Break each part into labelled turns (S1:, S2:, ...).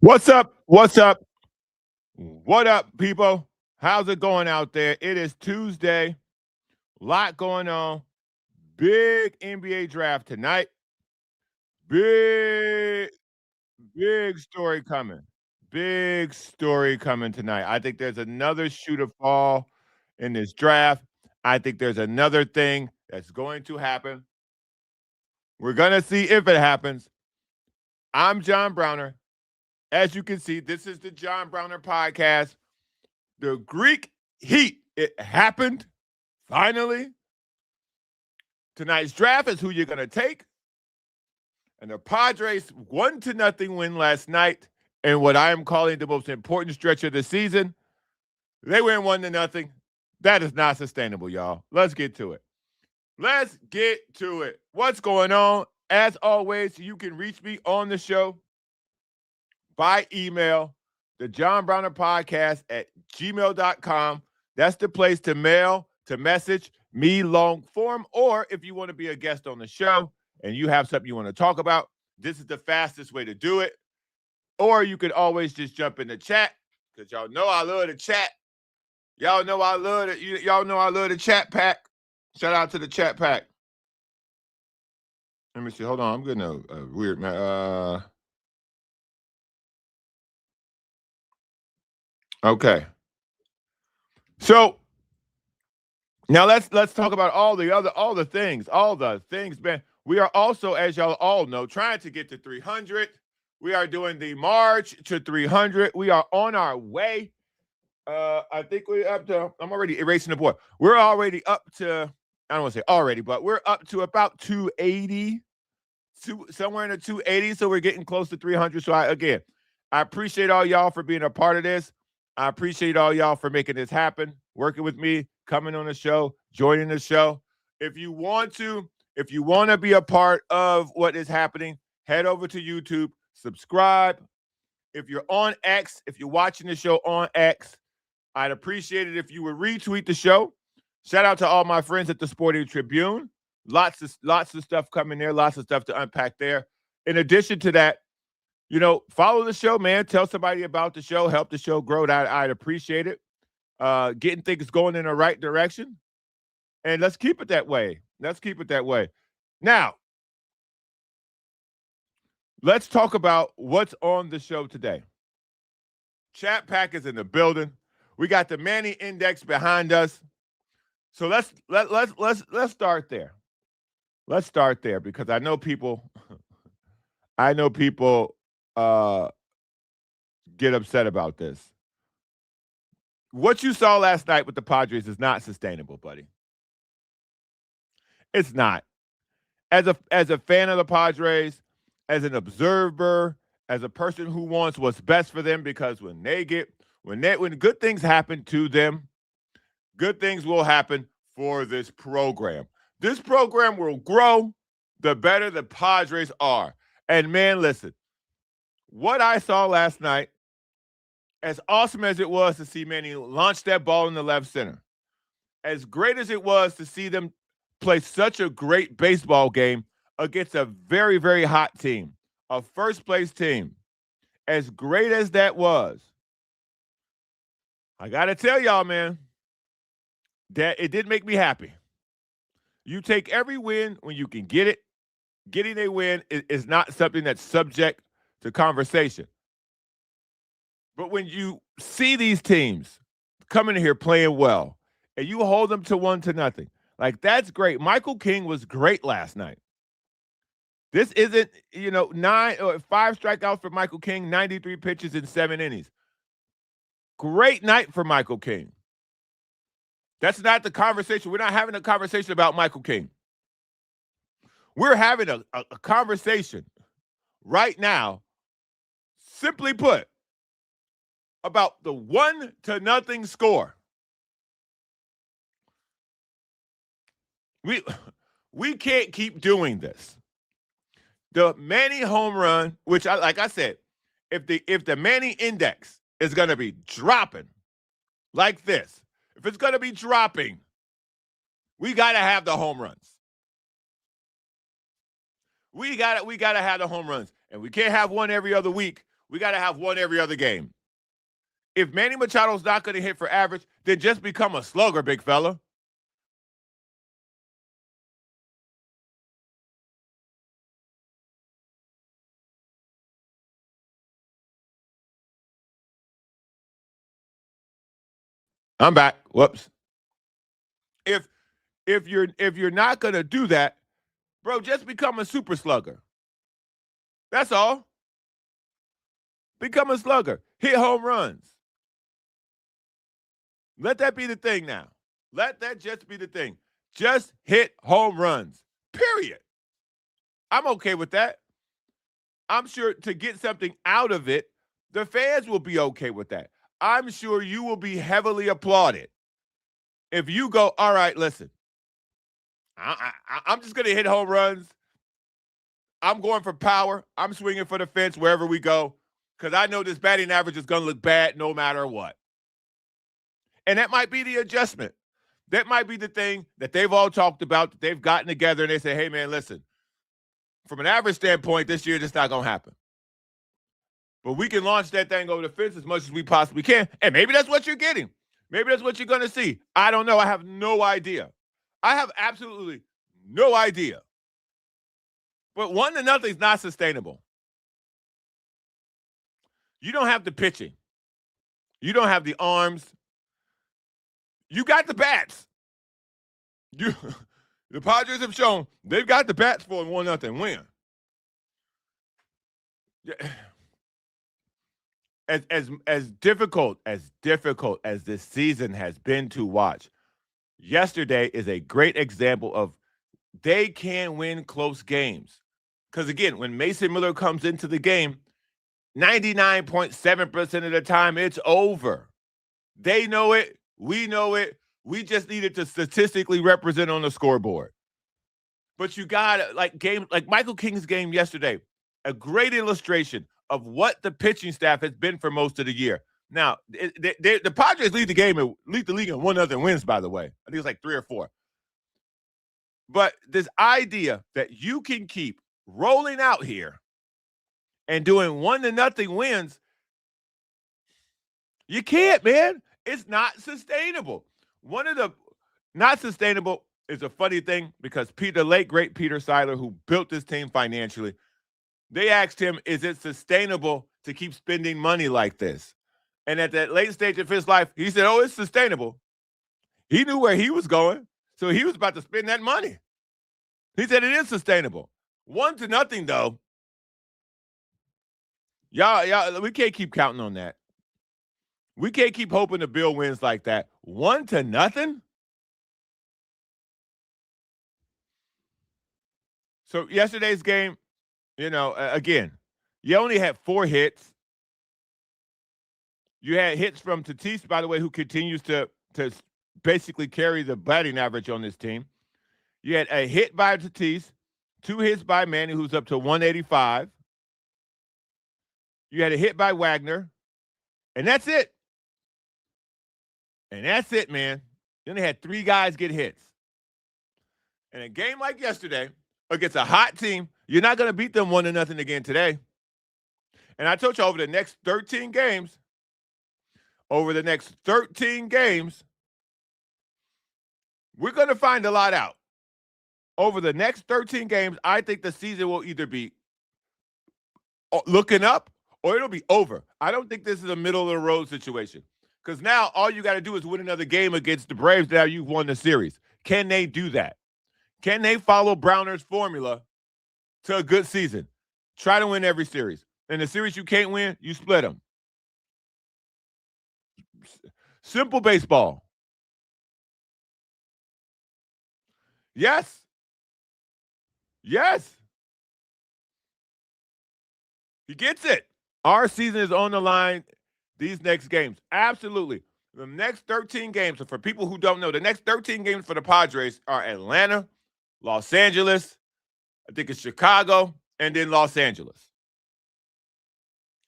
S1: What's up? What's up? What up, people? How's it going out there? It is Tuesday. Lot going on. Big NBA draft tonight. Big, big story coming. Big story coming tonight. I think there's another shoe to fall in this draft. I think there's another thing that's going to happen. We're going to see if it happens. I'm John Browner. As you can see, this is the John Browner podcast. The Greek heat. It happened. Finally. Tonight's draft is who you're going to take. And the Padres 1-0 win last night in what I am calling the most important stretch of the season. They win 1-0. That is not sustainable, y'all. Let's get to it. Let's get to it. What's going on? As always, you can reach me on the show by email, the John Browner podcast at gmail.com. That's the place to mail, to message me long form, or if you want to be a guest on the show and you have something you want to talk about, this is the fastest way to do it. Or you could always just jump in the chat, because y'all know I love the chat. Y'all know I love it. Y'all know I love the chat pack. Shout out to the chat pack. Let me see. Hold on. I'm getting a weird man. Okay. So now let's talk about all the things, man. We are also, as y'all all know, trying to get to 300. We are doing the March to 300. We are on our way. I think we're up to, I'm already erasing the board. We're already up to, I don't want to say already, but we're up to about 280, somewhere in the 280. So we're getting close to 300. So I appreciate all y'all for being a part of this. I appreciate all y'all for making this happen, working with me, coming on the show, joining the show. If you want to be a part of what is happening, head over to YouTube, subscribe. If you're on X, if you're watching the show on X, I'd appreciate it if you would retweet the show. Shout out to all my friends at the Sporting Tribune. Lots of stuff coming there, lots of stuff to unpack there. In addition to that, follow the show, man. Tell somebody about the show. Help the show grow. I'd appreciate it. Getting things going in the right direction. And let's keep it that way. Now, let's talk about what's on the show today. Chat pack is in the building. We got the Manny index behind us. So let's start there. Let's start there, because I know people get upset about this. What you saw last night with the Padres is not sustainable, buddy. It's not. As a fan of the Padres, as an observer, as a person who wants what's best for them, because when good things happen to them, good things will happen for this program. This program will grow the better the Padres are. And man, listen, what I saw last night, as awesome as it was to see Manny launch that ball in the left center, as great as it was to see them play such a great baseball game against a very, very hot team, a first-place team, as great as that was, I got to tell y'all, man, that it did make me happy. You take every win when you can get it. Getting a win is not something that's subject to conversation. But when you see these teams coming in here playing well, and you hold them to 1-0, like, that's great. Michael King was great last night. This isn't, 5 strikeouts for Michael King, 93 pitches in 7 innings. Great night for Michael King. That's not the conversation. We're not having a conversation about Michael King. We're having a conversation right now, simply put, about the 1-0 score. We can't keep doing this. The Manny home run, which, like I said, if the Manny index is going to be dropping like this, if it's going to be dropping, we got to have the home runs. We got to have the home runs, and we can't have one every other week We got to have one every other game. If Manny Machado's not going to hit for average, then just become a slugger, big fella. I'm back. Whoops. If if you're not going to do that, bro, just become a super slugger. That's all. Become a slugger. Hit home runs. Let that be the thing now. Let that just be the thing. Just hit home runs. Period. I'm okay with that. I'm sure to get something out of it, the fans will be okay with that. I'm sure you will be heavily applauded if you go, all right, listen, I'm just going to hit home runs. I'm going for power. I'm swinging for the fence wherever we go because I know this batting average is going to look bad no matter what. And that might be the adjustment. That might be the thing that they've all talked about, that they've gotten together and they say, hey, man, listen, from an average standpoint, this year, it's not going to happen. But we can launch that thing over the fence as much as we possibly can. And maybe that's what you're getting. Maybe that's what you're going to see. I don't know. I have no idea. I have absolutely no idea. But 1-0 is not sustainable. You don't have the pitching. You don't have the arms. You got the bats. The Padres have shown they've got the bats for a 1-0 win. As difficult as this season has been to watch, yesterday is a great example of they can win close games. Because again, when Mason Miller comes into the game, 99.7% of the time it's over. They know it. We know it. We just needed to statistically represent on the scoreboard. But you got like Michael King's game yesterday, a great illustration of what the pitching staff has been for most of the year. Now, the Padres lead the league in 1-0 wins, by the way. I think it's like 3 or 4. But this idea that you can keep rolling out here and doing 1-0 wins, you can't, man. It's not sustainable. One of the not sustainable is a funny thing because the late, great Peter Seiler, who built this team financially, they asked him, is it sustainable to keep spending money like this? And at that late stage of his life, he said, oh, it's sustainable. He knew where he was going, so he was about to spend that money. He said it is sustainable. 1-0, though. Y'all, we can't keep counting on that. We can't keep hoping the Bill wins like that. 1-0? So yesterday's game, again, you only had 4 hits. You had hits from Tatis, by the way, who continues to basically carry the batting average on this team. You had a hit by Tatis, 2 hits by Manny, who's up to 185. You had a hit by Wagner, and that's it. And that's it, man. You only had 3 guys get hits. In a game like yesterday, against a hot team, you're not going to beat them 1-0 again today. And I told you over the next 13 games, we're going to find a lot out. Over the next 13 games, I think the season will either be looking up or it'll be over. I don't think this is a middle-of-the-road situation. Because now all you got to do is win another game against the Braves. Now you've won the series. Can they do that? Can they follow Browner's formula to a good season? Try to win every series. And the series you can't win, you split them. Simple baseball. Yes. Yes. He gets it. Our season is on the line these next games. Absolutely. The next 13 games, so for people who don't know, the next 13 games for the Padres are Atlanta, Los Angeles, I think it's Chicago, and then Los Angeles.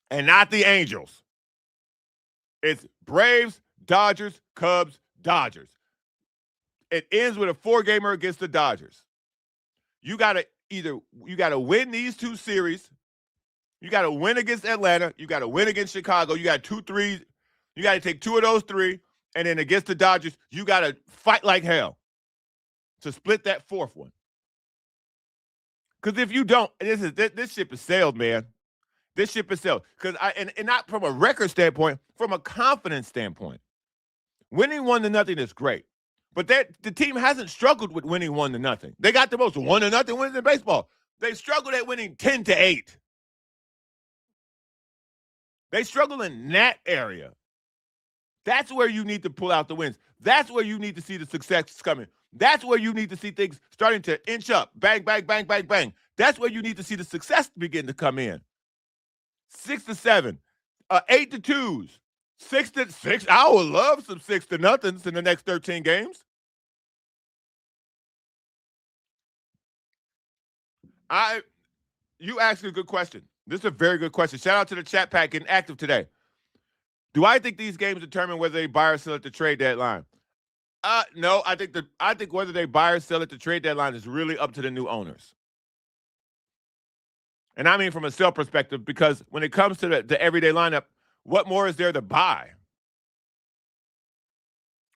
S1: And not the Angels. It's Braves, Dodgers, Cubs, Dodgers. It ends with a 4-gamer against the Dodgers. You got to win these 2 series You got to win against Atlanta. You got to win against Chicago. You got 2 3s. You got to take 2 of those 3. And then against the Dodgers, you got to fight like hell to split that 4th one. Because if you don't, this ship is sailed, man. This ship is sailed. Because and not from a record standpoint, from a confidence standpoint. Winning 1-0 is great. But the team hasn't struggled with winning 1-0. They got the most 1-0 wins in baseball. They struggled at winning 10-8. They struggle in that area. That's where you need to pull out the wins. That's where you need to see the success coming. That's where you need to see things starting to inch up. Bang, bang, bang, bang, bang. That's where you need to see the success begin to come in. 6-7, 8-2s, 6-6. I would love some 6-0s in the next 13 games. You asked a good question. This is a very good question. Shout out to the chat pack getting active today. Do I think these games determine whether they buy or sell at the trade deadline? No, I think whether they buy or sell at the trade deadline is really up to the new owners. And I mean from a sell perspective, because when it comes to the everyday lineup, what more is there to buy?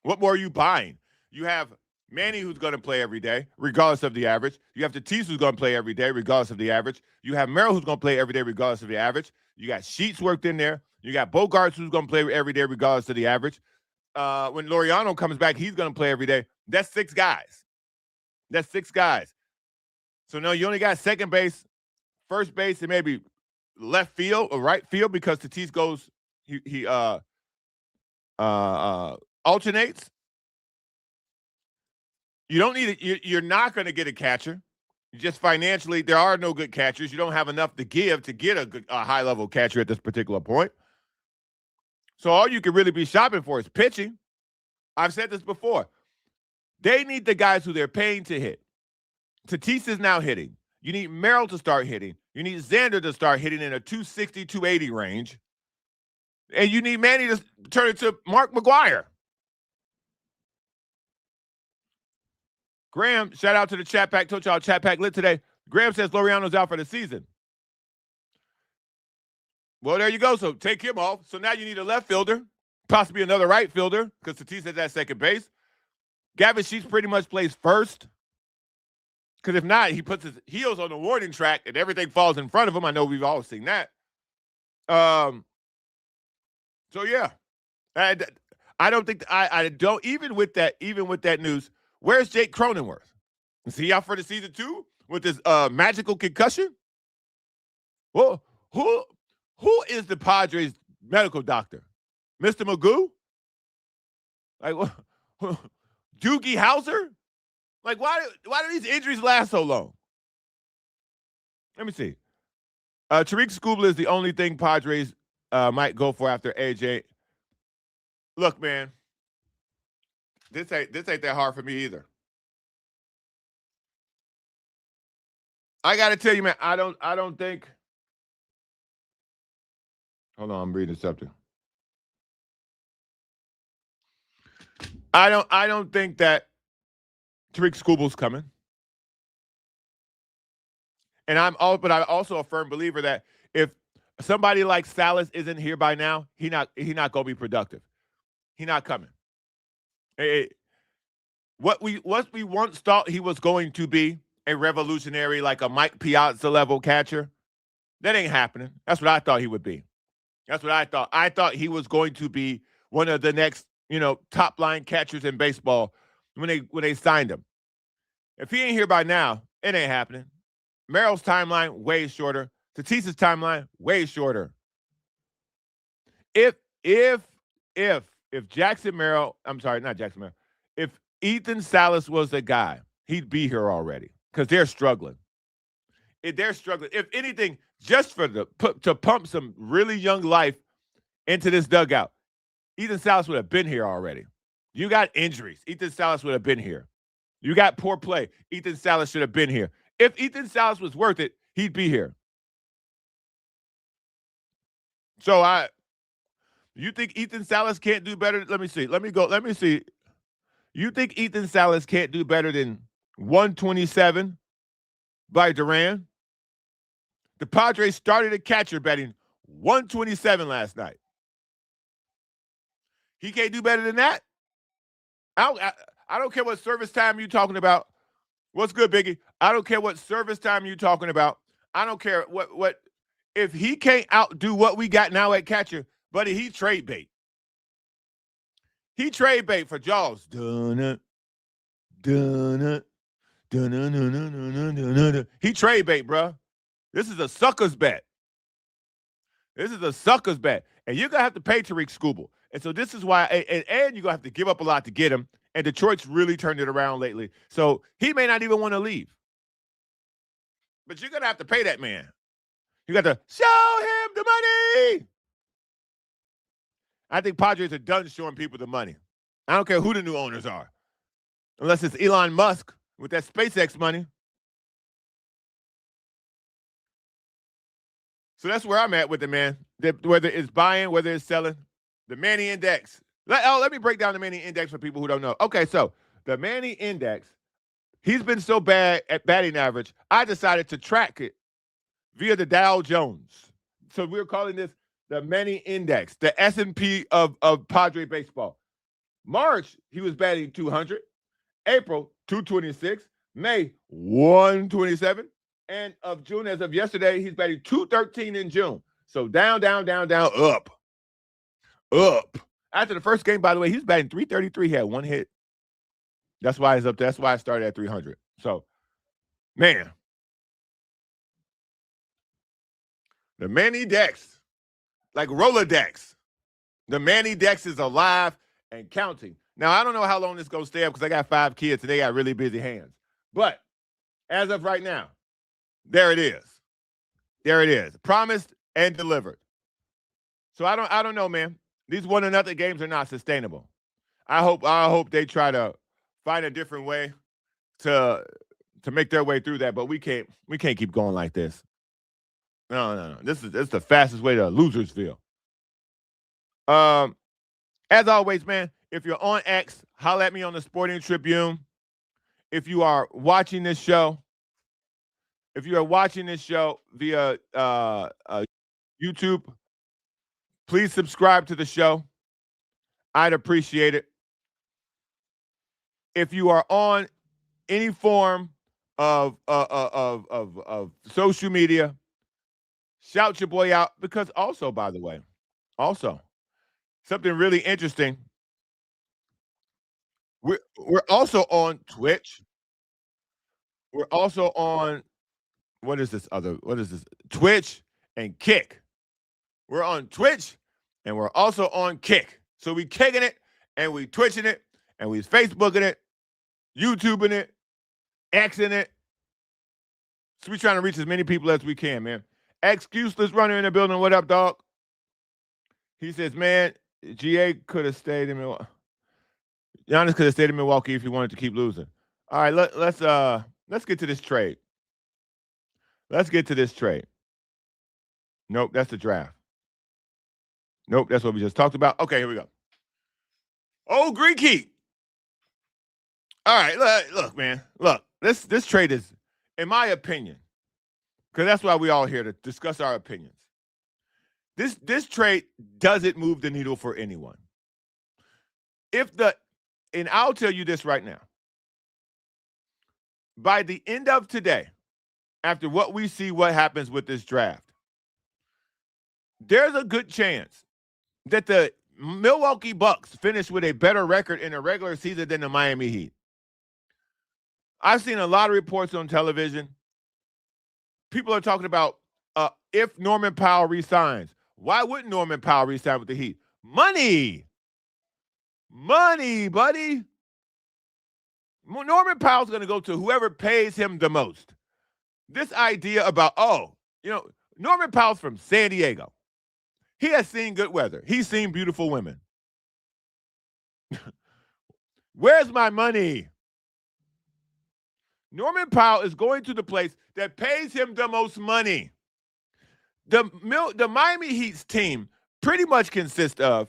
S1: What more are you buying? You have Manny, who's going to play every day, regardless of the average. You have Tatis, who's going to play every day, regardless of the average. You have Merrill, who's going to play every day, regardless of the average. You got Sheets worked in there. You got Bogarts, who's going to play every day, regardless of the average. When Laureano comes back, he's going to play every day. That's 6 guys. That's 6 guys. So no, you only got second base, first base, and maybe left field or right field because Tatis goes, he alternates. You don't need it. You're not going to get a catcher. Just financially, there are no good catchers. You don't have enough to give to get a high-level catcher at this particular point. So all you can really be shopping for is pitching. I've said this before. They need the guys who they're paying to hit. Tatis is now hitting. You need Merrill to start hitting. You need Xander to start hitting in a 260, 280 range. And you need Manny to turn it to Mark McGwire. Graham, shout out to the chat pack. Told y'all chat pack lit today. Graham says Laureano's out for the season. Well, there you go. So take him off. So now you need a left fielder, possibly another right fielder, because Tatis is at second base. Gavin Sheets pretty much plays first. Because if not, he puts his heels on the warning track and everything falls in front of him. I know we've all seen that. So yeah. I don't think I don't even with that news. Where's Jake Cronenworth? Is he out for the season too with this magical concussion? Well, who is the Padres medical doctor? Mr. Magoo? Like Doogie Howser? Like why do these injuries last so long? Let me see. Tariq Skubal is the only thing Padres might go for after AJ. Look, man. This ain't that hard for me either. I got to tell you, man, I don't think. Hold on, I'm reading something. I don't think that Tariq Skubal's coming. And I'm also a firm believer that if somebody like Salas isn't here by now, he not gonna be productive. He not coming. What we once thought he was going to be, a revolutionary, like a Mike Piazza level catcher, that ain't happening. That's what I thought he would be. That's what I thought. I thought he was going to be one of the next, top line catchers in baseball when they signed him. If he ain't here by now, it ain't happening. Merrill's timeline way shorter. Tatis's timeline way shorter. If Jackson Merrill, I'm sorry, not Jackson Merrill. If Ethan Salas was the guy, he'd be here already because they're struggling. They're struggling. If anything, just to pump some really young life into this dugout, Ethan Salas would have been here already. You got injuries. Ethan Salas would have been here. You got poor play. Ethan Salas should have been here. If Ethan Salas was worth it, he'd be here. So you think Ethan Salas can't do better? Let me see. Let me see. You think Ethan Salas can't do better than 127 by Duran? The Padres started a catcher batting 127 last night. He can't do better than that. I don't care what service time you're talking about. What's good, Biggie? I don't care what service time you're talking about. I don't care what if he can't outdo what we got now at catcher, buddy, he trade bait. He trade bait for Jaws. Dun-na, dun-na, dun-na-na-na-na-na-na. He trade bait, bro. This is a sucker's bet. This is a sucker's bet. And you're going to have to pay Tariq Skubal. And so this is why, and you're going to have to give up a lot to get him. And Detroit's really turned it around lately. So he may not even want to leave. But you're going to have to pay that man. You got to show him the money. I think Padres are done showing people the money. I don't care who the new owners are. Unless it's Elon Musk with that SpaceX money. So that's where I'm at with it, man. Whether it's buying, whether it's selling. The Manny Index. Let me break down the Manny Index for people who don't know. Okay, so the Manny Index, he's been so bad at batting average, I decided to track it via the Dow Jones. So we're calling this the Manny Index, the S&P of Padre baseball. March, he was batting 200. April, 226. May, 127. And of June, as of yesterday, he's batting 213 in June. So down, down, down, down, up. Up. After the first game, by the way, he's batting 333. He had one hit. That's why he's up there. That's why I started at 300. So, man. The Manny Dex, like Rolodex. The Manny Dex is alive and counting. Now, I don't know how long this is going to stay up because I got 5 kids and they got really busy hands. But as of right now, there it is. There it is. Promised and delivered. So I don't know, man. These 1-0 games are not sustainable. I hope they try to find a different way to make their way through that, but we can't keep going like this. No. This is the fastest way to Losersville. As always, man, if you're on X, holla at me on the Sporting Tribune. If you are watching this show via YouTube, please subscribe to the show. I'd appreciate it. If you are on any form of social media, shout your boy out because also, by the way, something really interesting. We're also on Twitch. We're also on what is this? Twitch and Kick. We're on Twitch and we're also on Kick. So we kicking it and we twitching it and we Facebooking it, YouTubing it, Xing it. So we trying to reach as many people as we can, man. Excuseless runner in the building. What up, dog? He says, man, GA could have stayed in Milwaukee. Giannis could have stayed in Milwaukee if he wanted to keep losing. All right, let's get to this trade. Nope, that's the draft. Nope, that's what we just talked about. Okay, here we go. Oh, Greeky. All right, look, man. Look, this trade is, in my opinion, because that's why we all here to discuss our opinions. This trade doesn't move the needle for anyone. And I'll tell you this right now. By the end of today, after what we see, what happens with this draft, there's a good chance that the Milwaukee Bucks finish with a better record in a regular season than the Miami Heat. I've seen a lot of reports on television. People are talking about if Norman Powell resigns. Why wouldn't Norman Powell resign with the Heat? Money, buddy. Norman Powell's going to go to whoever pays him the most. This idea about, Norman Powell's from San Diego. He has seen good weather. He's seen beautiful women. Where's my money? Norman Powell is going to the place that pays him the most money. The Miami Heat's team pretty much consists of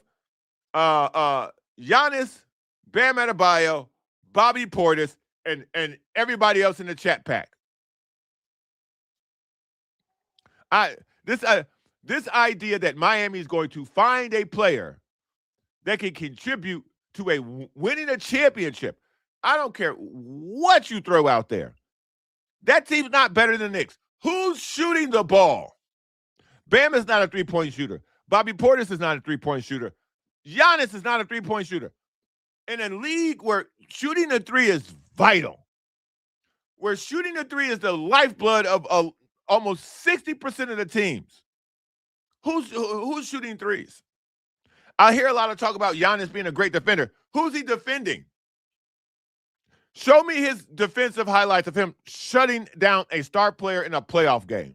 S1: Giannis, Bam Adebayo, Bobby Portis, and everybody else in the chat pack. I this this idea that Miami is going to find a player that can contribute to winning a championship. I don't care what you throw out there. That team's not better than the Knicks. Who's shooting the ball? Bam is not a three-point shooter. Bobby Portis is not a three-point shooter. Giannis is not a three-point shooter. In a league where shooting the three is vital, where shooting the three is the lifeblood of almost 60% of the teams, who's shooting threes? I hear a lot of talk about Giannis being a great defender. Who's he defending? Show me his defensive highlights of him shutting down a star player in a playoff game.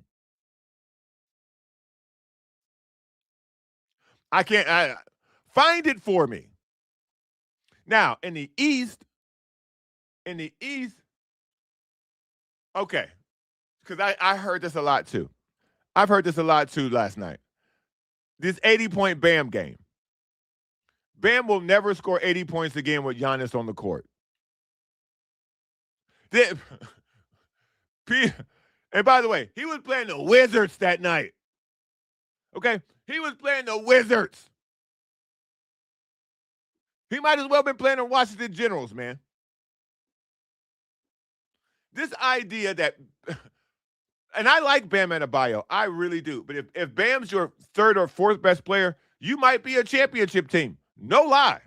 S1: I can't find it for me. Now, in the East, okay, because I heard this a lot too. I've heard this a lot too last night. This 80-point Bam game. Bam will never score 80 points again with Giannis on the court. And by the way, he was playing the Wizards that night. Okay? He was playing the Wizards. He might as well have been playing the Washington Generals, man. This idea that, and I like Bam Adebayo, I really do. But if Bam's your third or fourth best player, you might be a championship team. No lie.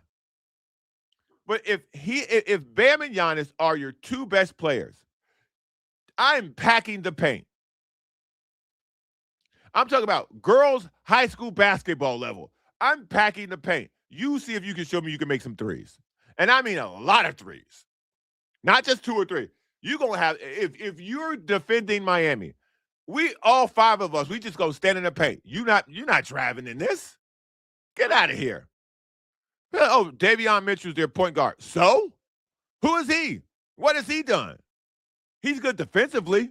S1: But if Bam and Giannis are your two best players, I'm packing the paint. I'm talking about girls' high school basketball level. I'm packing the paint. You see if you can show me you can make some threes. And I mean a lot of threes. Not just two or three. You're going to have, if you're defending Miami, we, all five of us, we just go stand in the paint. You're not driving in this. Get out of here. Oh, Davion Mitchell's their point guard. So? Who is he? What has he done? He's good defensively.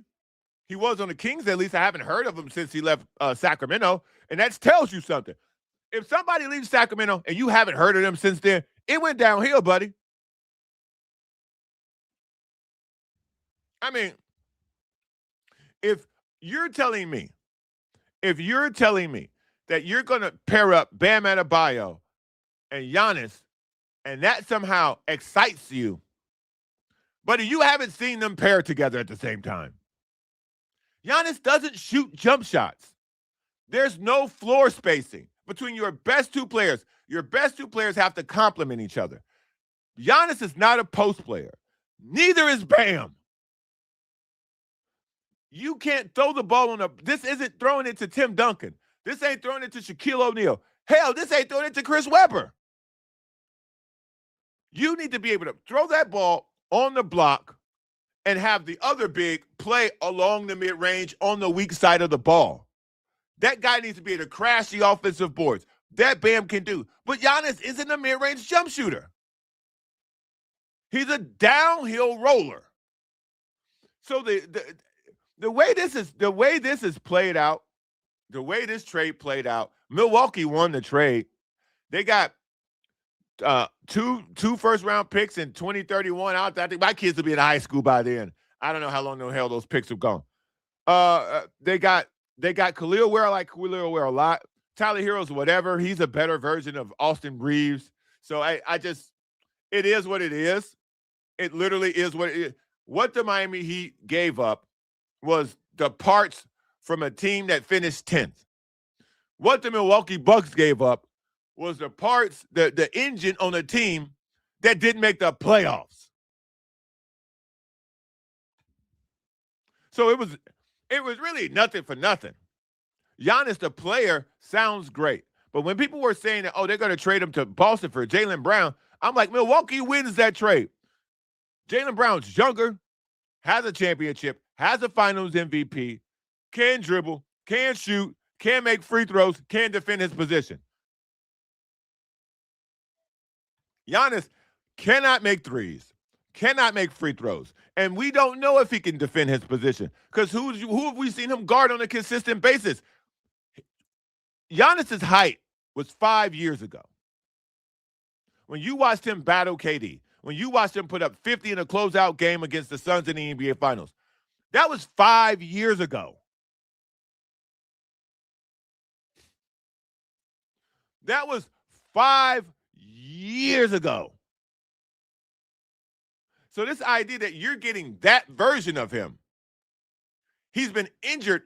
S1: He was on the Kings, at least. I haven't heard of him since he left Sacramento, and that tells you something. If somebody leaves Sacramento and you haven't heard of them since then, it went downhill, buddy. I mean, if you're telling me that you're going to pair up Bam Adebayo and Giannis, and that somehow excites you, buddy, you haven't seen them pair together at the same time. Giannis doesn't shoot jump shots. There's no floor spacing between your best two players. Your best two players have to complement each other. Giannis is not a post player. Neither is Bam. You can't throw the ball this isn't throwing it to Tim Duncan. This ain't throwing it to Shaquille O'Neal. Hell, this ain't throwing it to Chris Webber. You need to be able to throw that ball on the block and have the other big play along the mid-range on the weak side of the ball. That guy needs to be able to crash the offensive boards. That Bam can do. But Giannis isn't a mid-range jump shooter. He's a downhill roller. So the way this is played out, the way this trade played out, Milwaukee won the trade. They got two first-round picks in 2031. I think my kids will be in high school by then. I don't know how long the hell those picks have gone. They got Khalil Ware. I like Khalil Ware a lot. Tyler Hero's whatever. He's a better version of Austin Reeves. So I just, it is what it is. It literally is what it is. What the Miami Heat gave up was the parts from a team that finished 10th. What the Milwaukee Bucks gave up was the parts, the engine on a team that didn't make the playoffs. So it was really nothing for nothing. Giannis, the player, sounds great. But when people were saying that, oh, they're going to trade him to Boston for Jaylen Brown, I'm like, Milwaukee wins that trade. Jaylen Brown's younger, has a championship, has a finals MVP, can dribble, can shoot, can make free throws, can defend his position. Giannis cannot make threes, cannot make free throws. And we don't know if he can defend his position because who have we seen him guard on a consistent basis? Giannis's height was 5 years ago. When you watched him battle KD, when you watched him put up 50 in a closeout game against the Suns in the NBA Finals, that was 5 years ago. That was 5 years ago. So this idea that you're getting that version of him, he's been injured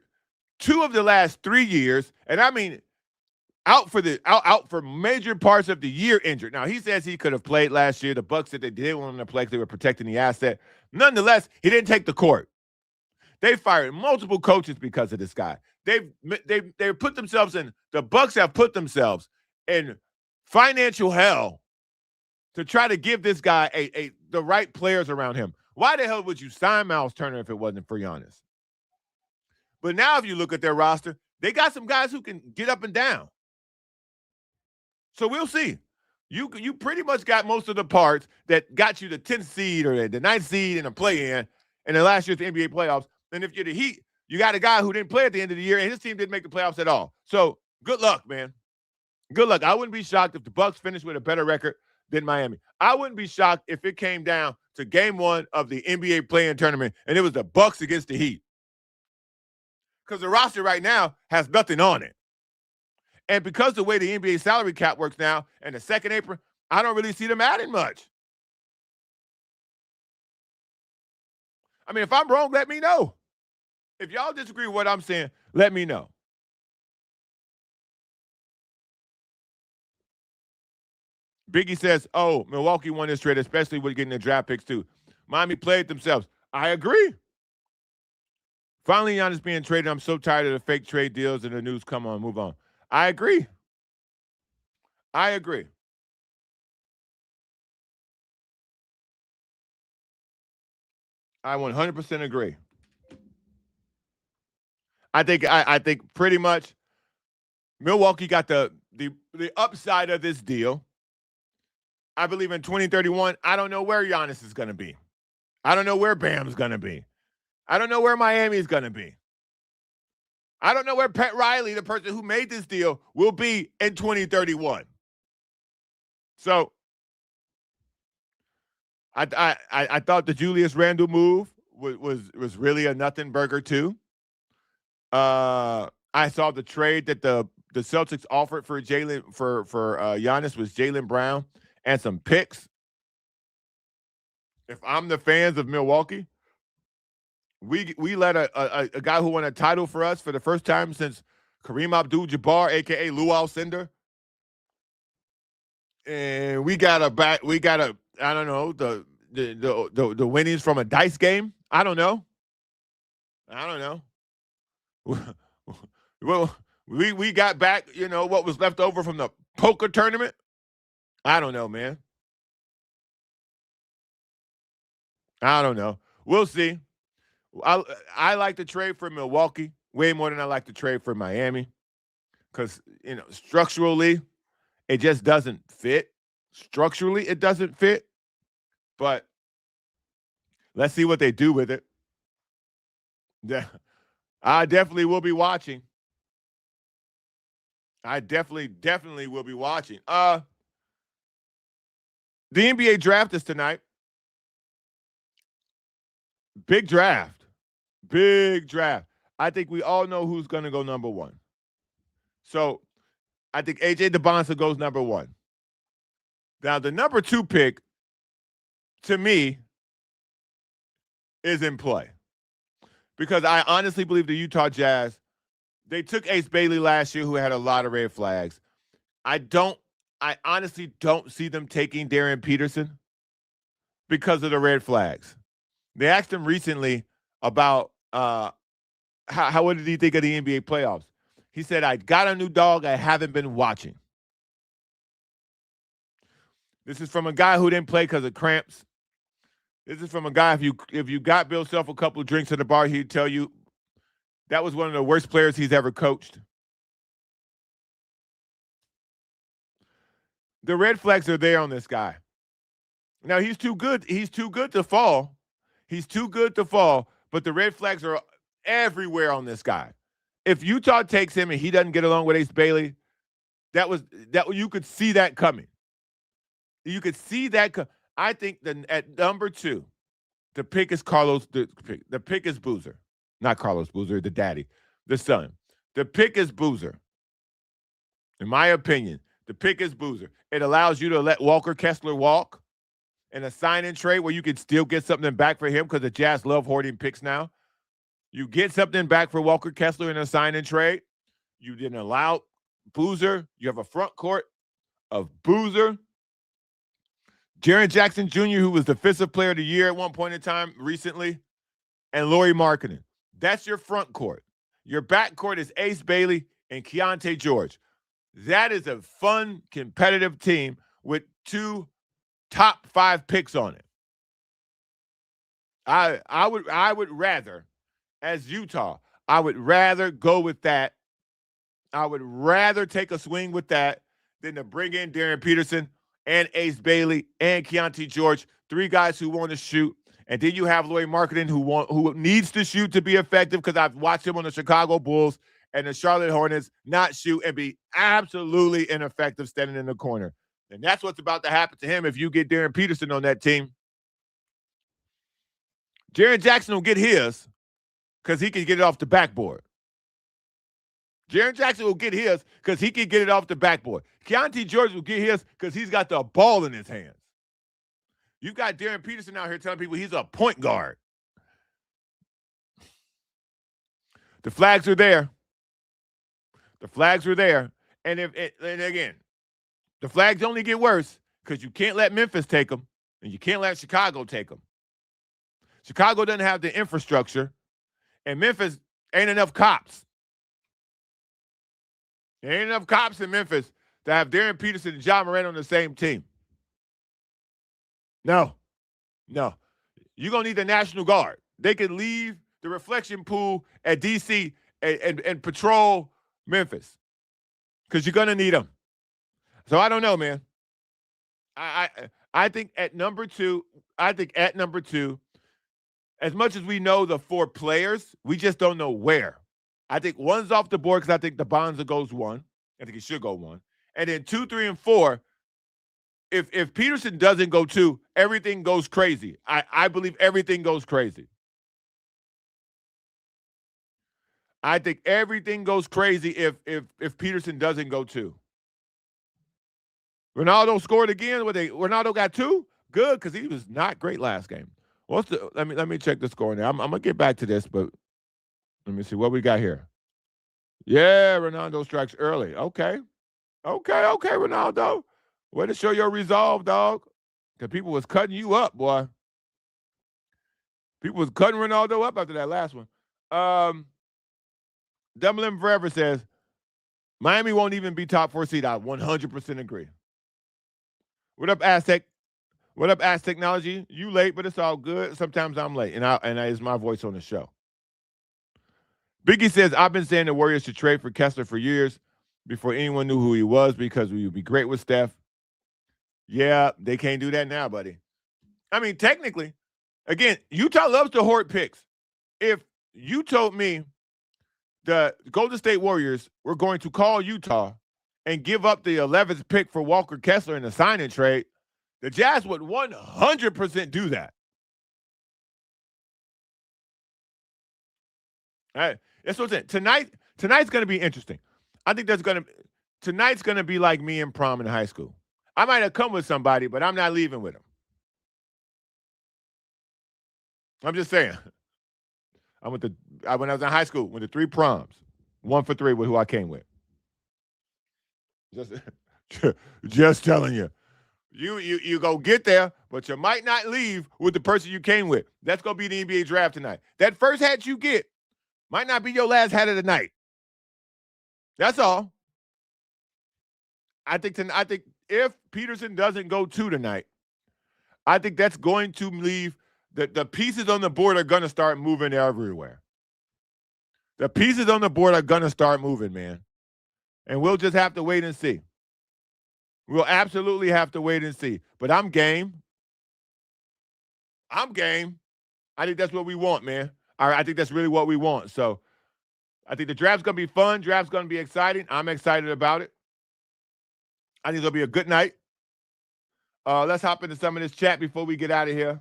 S1: 2 of the last 3 years, and I mean out for major parts of the year injured. Now he says he could have played last year. The Bucks said they didn't want him to play because they were protecting the asset. Nonetheless, he didn't take the court. They fired multiple coaches because of this guy. They put themselves in, the Bucks have put themselves in financial hell to try to give this guy the right players around him. Why the hell would you sign Miles Turner if it wasn't for Giannis? But now if you look at their roster, they got some guys who can get up and down. So we'll see. You pretty much got most of the parts that got you the 10th seed or the 9th seed in a play-in in the last year's NBA playoffs. And if you're the Heat, you got a guy who didn't play at the end of the year, and his team didn't make the playoffs at all. So good luck, man. Good luck. I wouldn't be shocked if the Bucks finished with a better record than Miami. I wouldn't be shocked if it came down to game 1 of the NBA play-in tournament, and it was the Bucks against the Heat. Because the roster right now has nothing on it. And because the way the NBA salary cap works now and the second apron, I don't really see them adding much. I mean, if I'm wrong, let me know. If y'all disagree with what I'm saying, let me know. Biggie says, oh, Milwaukee won this trade, especially with getting the draft picks too. Miami played themselves. I agree. Finally, Giannis being traded. I'm so tired of the fake trade deals and the news. Come on, move on. I agree. I agree. I 100% agree. I think pretty much Milwaukee got the upside of this deal. I believe in 2031, I don't know where Giannis is going to be. I don't know where Bam's going to be. I don't know where Miami is going to be. I don't know where Pat Riley, the person who made this deal, will be in 2031. So I thought the Julius Randle move was really a nothing burger too. I saw the trade that the Celtics offered for Giannis was Jaylen Brown and some picks. If I'm the fans of Milwaukee, we let a guy who won a title for us for the first time since Kareem Abdul-Jabbar, aka Lou Alcindor, and we got I don't know the winnings from a dice game. I don't know. Well, we got back, what was left over from the poker tournament. I don't know, man. I don't know. We'll see. I like the trade for Milwaukee way more than I like the trade for Miami because, structurally, it just doesn't fit. Structurally, it doesn't fit. But let's see what they do with it. Yeah, I definitely will be watching. I definitely will be watching. The NBA draft is tonight. Big draft. Big draft. I think we all know who's going to go number 1. So I think AJ DeBonsa goes number 1. Now, the number 2 pick, to me, is in play. Because I honestly believe the Utah Jazz, they took Ace Bailey last year, who had a lot of red flags. I honestly don't see them taking Darren Peterson because of the red flags. They asked him recently about what did he think of the NBA playoffs? He said, I got a new dog I haven't been watching. This is from a guy who didn't play because of cramps. This is from a guy, if you got Bill Self a couple of drinks at the bar, he'd tell you that was one of the worst players he's ever coached. The red flags are there on this guy. Now, he's too good. He's too good to fall. He's too good to fall, but the red flags are everywhere on this guy. If Utah takes him and he doesn't get along with Ace Bailey, that you could see that coming. You could see that. I think that at number 2, the pick is the pick is Boozer. Not Carlos Boozer, the daddy, the son. The pick is Boozer. In my opinion, The pick is Boozer. It allows you to let Walker Kessler walk in a sign-in trade where you can still get something back for him because the Jazz love hoarding picks now. You get something back for Walker Kessler in a sign-in trade. You didn't allow Boozer. You have a front court of Boozer, Jaren Jackson Jr., who was Defensive Player of the Year at one point in time recently, and Lauri Markkanen. That's your front court. Your back court is Ace Bailey and Keontae George. That is a fun, competitive team with 2 top 5 picks on it. I would rather, as Utah, I would rather go with that. I would rather take a swing with that than to bring in Darren Peterson and Ace Bailey and Keontae George, 3 guys who want to shoot. And then you have Lauri Markkanen who needs to shoot to be effective because I've watched him on the Chicago Bulls and the Charlotte Hornets not shoot and be absolutely ineffective standing in the corner. And that's what's about to happen to him if you get Darren Peterson on that team. Jaren Jackson will get his because he can get it off the backboard. Jaren Jackson will get his because he can get it off the backboard. Keontae George will get his because he's got the ball in his hands. You've got Darren Peterson out here telling people he's a point guard. The flags are there. The flags are there. And again, the flags only get worse because you can't let Memphis take them and you can't let Chicago take them. Chicago doesn't have the infrastructure, and Memphis ain't enough cops. There ain't enough cops in Memphis to have Darren Peterson and John Morant on the same team. No. You're going to need the National Guard. They can leave the reflection pool at D.C. and patrol Memphis because you're going to need them. So I don't know, man. I think at number two, as much as we know the 4 players, we just don't know where. I think one's off the board because I think the Bonza goes 1. I think he should go 1. And then 2, 3, and 4, if Peterson doesn't go 2, everything goes crazy. I believe everything goes crazy. I think everything goes crazy if Peterson doesn't go 2. Ronaldo scored again. Ronaldo got 2? Good, because he was not great last game. Let me check the score now. I'm gonna get back to this, but let me see what we got here. Yeah, Ronaldo strikes early. Okay, Ronaldo. Way to show your resolve, dog. Because people was cutting you up, boy. People was cutting Ronaldo up after that last one. Dumbledore Forever says, Miami won't even be top 4 seed. I 100% agree. What up, Aztec? What up, Aztec Technology? You late, but it's all good. Sometimes I'm late, and that is my voice on the show. Biggie says, I've been saying the Warriors should trade for Kessler for years before anyone knew who he was because we would be great with Steph. Yeah, they can't do that now, buddy. I mean, technically, again, Utah loves to hoard picks. If you told me the Golden State Warriors were going to call Utah and give up the 11th pick for Walker Kessler in a sign-in trade, the Jazz would 100% do that. All right, that's what I'm saying. Tonight's going to be interesting. I think tonight's going to be like me in prom in high school. I might have come with somebody, but I'm not leaving with them. I'm just saying. When I was in high school, went to 3 proms, 1 for 3 with who I came with. Just telling you. You go get there, but you might not leave with the person you came with. That's going to be the NBA draft tonight. That first hat you get might not be your last hat of the night. That's all. I think if Peterson doesn't go 2 tonight, I think that's going to leave the pieces on the board are going to start moving everywhere. The pieces on the board are going to start moving, man. And we'll just have to wait and see. We'll absolutely have to wait and see. But I'm game. I think that's what we want, man. I think that's really what we want. So I think the draft's going to be fun. Draft's going to be exciting. I'm excited about it. I think it'll be a good night. Let's hop into some of this chat before we get out of here.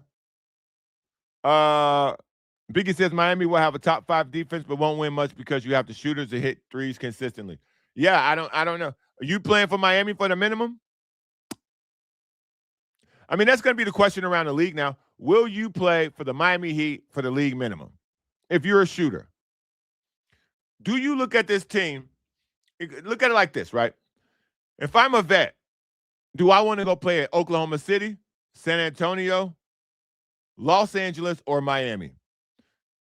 S1: Biggie says Miami will have a top 5 defense, but won't win much because you have the shooters to hit threes consistently. Yeah, I don't know. Are you playing for Miami for the minimum? I mean, that's going to be the question around the league now. Will you play for the Miami Heat for the league minimum? If you're a shooter, do you look at this team? Look at it like this, right? If I'm a vet, do I want to go play at Oklahoma City, San Antonio, Los Angeles, or Miami?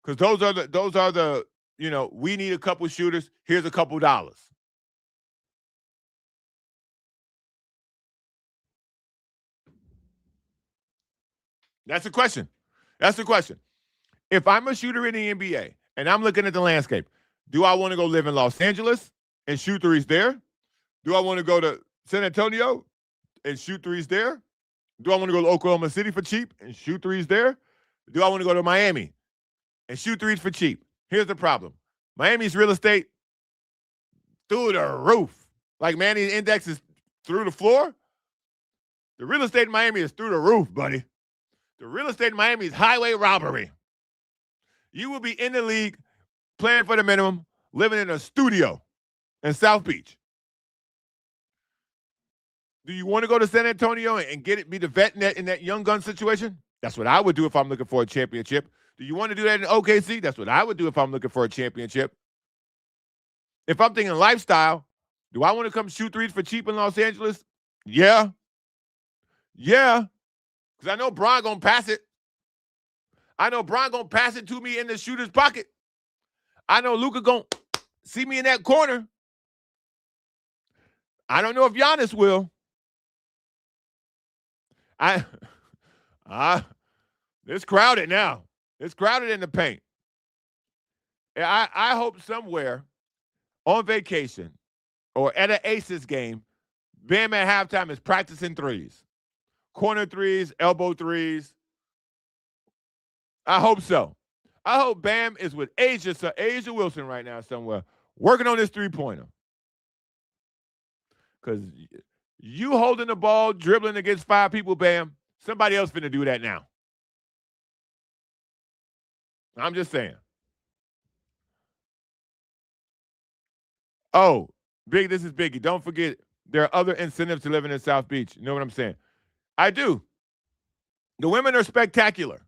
S1: Because those are the we need a couple shooters. Here's a couple dollars. That's the question. That's the question. If I'm a shooter in the NBA and I'm looking at the landscape, do I want to go live in Los Angeles and shoot threes there? Do I want to go to San Antonio and shoot threes there? Do I want to go to Oklahoma City for cheap and shoot threes there? Do I want to go to Miami and shoot threes for cheap? Here's the problem. Miami's real estate through the roof. Like Manny's index is through the floor. The real estate in Miami is through the roof, buddy. The real estate in Miami is highway robbery. You will be in the league playing for the minimum, living in a studio in South Beach. Do you want to go to San Antonio and be the vet in that young gun situation? That's what I would do if I'm looking for a championship. Do you want to do that in OKC? That's what I would do if I'm looking for a championship. If I'm thinking lifestyle, do I want to come shoot threes for cheap in Los Angeles? Yeah. Yeah. Because I know Bron going to pass it. I know Bron going to pass it to me in the shooter's pocket. I know Luka going to see me in that corner. I don't know if Giannis will. It's crowded now. It's crowded in the paint. I hope somewhere on vacation or at an Aces game, Bam at halftime is practicing threes. Corner threes, elbow threes. I hope so. I hope Bam is with Asia Wilson right now somewhere, working on this three-pointer. Because you holding the ball, dribbling against 5 people, Bam, somebody else finna do that now. I'm just saying. Oh, this is Biggie. Don't forget, there are other incentives to living in South Beach. You know what I'm saying? I do. The women are spectacular.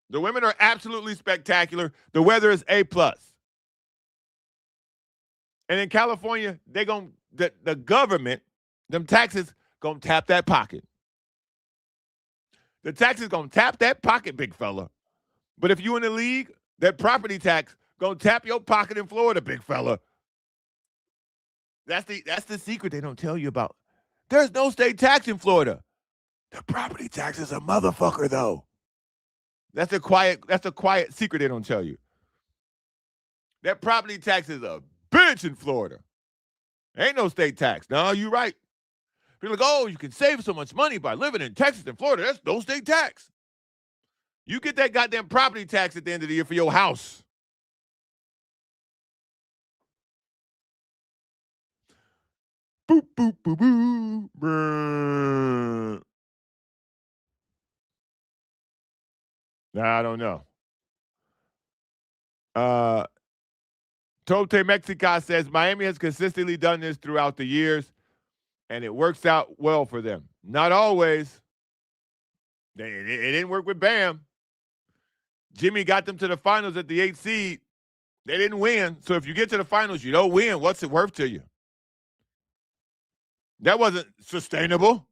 S1: The women are absolutely spectacular. The weather is A+. And in California, the government, them taxes, gonna tap that pocket. The taxes gonna tap that pocket, big fella. But if you in the league, that property tax gonna tap your pocket in Florida, big fella. That's the secret they don't tell you about. There's no state tax in Florida. The property tax is a motherfucker, though. That's a quiet secret they don't tell you. That property tax is a bitch in Florida. Ain't no state tax. No, you're right. People are like, oh, you can save so much money by living in Texas and Florida. That's no state tax. You get that goddamn property tax at the end of the year for your house. Boop, boop, boop, boop. Brr. I don't know. Tote Mexica says Miami has consistently done this throughout the years, and it works out well for them. Not always. It didn't work with Bam. Jimmy got them to the finals at the 8th seed. They didn't win. So if you get to the finals, you don't win. What's it worth to you? That wasn't sustainable.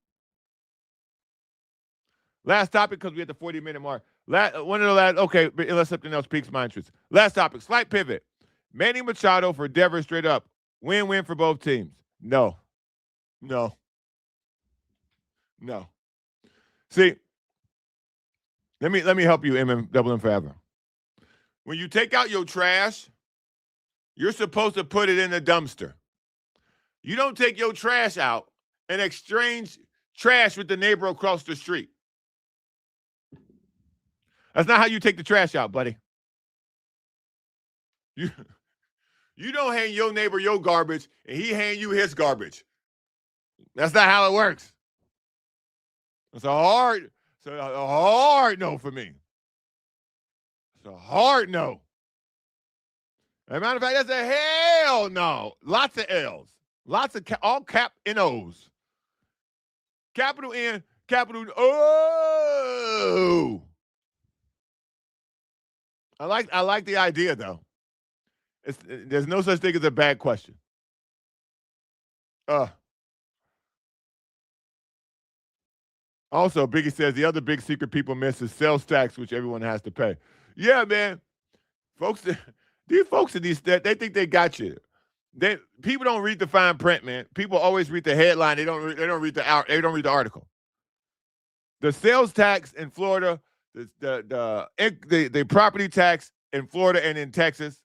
S1: Last topic, because we had the 40-minute mark. Okay, unless something else piques my interest. Last topic, slight pivot. Manny Machado for Denver straight up. Win-win for both teams. No. See, let me help you, Double M Forever. When you take out your trash, you're supposed to put it in the dumpster. You don't take your trash out and exchange trash with the neighbor across the street. That's not how you take the trash out, buddy. You don't hand your neighbor your garbage and he hand you his garbage. That's not how it works. It's a hard no for me. It's a hard no. As a matter of fact, that's a hell no. Lots of L's. Lots of all cap NOs. Capital N, capital O. I like the idea though. There's no such thing as a bad question. Uh Also, Biggie says the other big secret people miss is sales tax, which everyone has to pay. Yeah, man. Folks, these folks in these they think they got you. People don't read the fine print, man. People always read the headline. They don't read the article. The sales tax in Florida, the property tax in Florida and in Texas,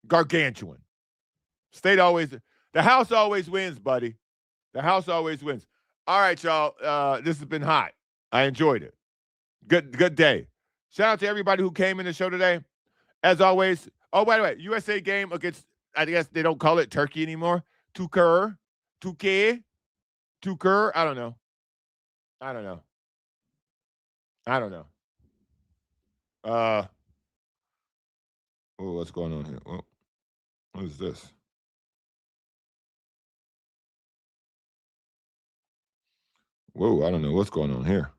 S1: gargantuan. The house always wins, buddy. The house always wins. All right, y'all. This has been hot. I enjoyed it. Good day. Shout out to everybody who came in the show today. As always. Oh, by the way, USA game against, I guess they don't call it Turkey anymore. Tukur. Tuke. Tukur. I don't know. I don't know. I don't know. What's going on here? What is this? Whoa, I don't know what's going on here.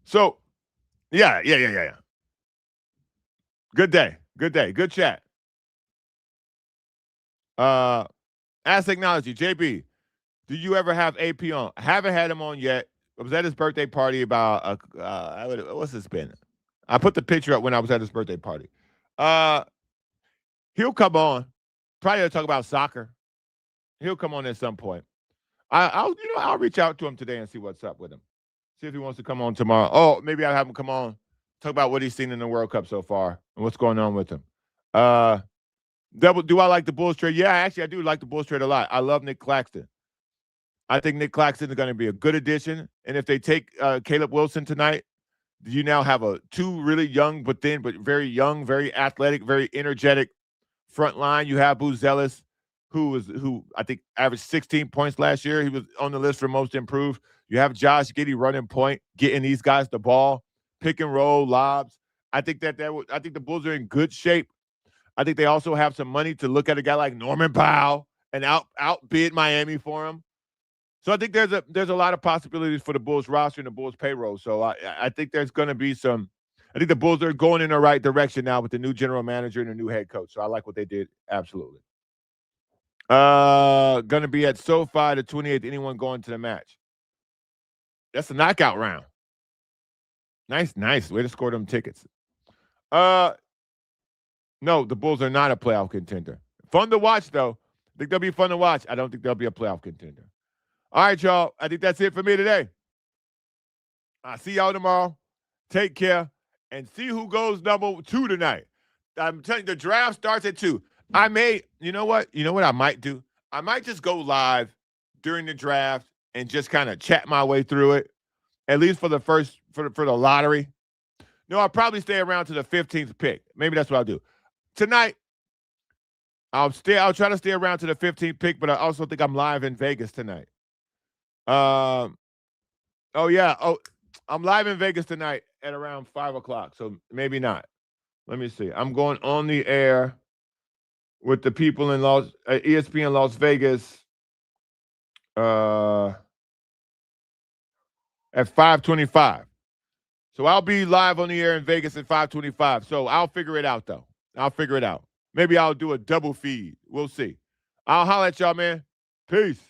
S1: So yeah. Good day. Good chat. Ask Technology, JB, do you ever have AP on? I haven't had him on yet. I was at his birthday party about what's this been? I put the picture up when I was at his birthday party. He'll come on. Probably to talk about soccer. He'll come on at some point. I'll reach out to him today and see what's up with him. See if he wants to come on tomorrow. Oh, maybe I'll have him come on, talk about what he's seen in the World Cup so far and what's going on with him. Do I like the Bulls trade? Yeah, actually, I do like the Bulls trade a lot. I love Nick Claxton. I think Nick Claxton is going to be a good addition. And if they take Caleb Wilson tonight, you now have two really young, but very young, very athletic, very energetic front line. You have Boo Zealous, who I think averaged 16 points last year. He was on the list for most improved. You have Josh Giddey running point, getting these guys the ball, pick and roll, lobs. I think I think the Bulls are in good shape. I think they also have some money to look at a guy like Norman Powell and outbid Miami for him. So I think there's a lot of possibilities for the Bulls roster and the Bulls payroll. So I think there's going to be some. I think the Bulls are going in the right direction now with the new general manager and the new head coach. So I like what they did. Absolutely. Going to be at SoFi the 28th. Anyone going to the match? That's a knockout round. Nice. Way to score them tickets. No, the Bulls are not a playoff contender. Fun to watch, though. I think they'll be fun to watch. I don't think they'll be a playoff contender. All right, y'all. I think that's it for me today. I'll see y'all tomorrow. Take care and see who goes number 2 tonight. I'm telling you, the draft starts at 2. You know what I might do? I might just go live during the draft and just kind of chat my way through it, at least for the lottery. No, I'll probably stay around to the 15th pick. Maybe that's what I'll do. Tonight, I'll try to stay around to the 15th pick, but I also think I'm live in Vegas tonight. I'm live in Vegas tonight at around 5:00, so maybe not. Let me see. I'm going on the air with the people in ESPN Las Vegas at 5:25. So I'll be live on the air in Vegas at 5:25. So I'll figure it out, though. I'll figure it out. Maybe I'll do a double feed. We'll see. I'll holler at y'all, man. Peace.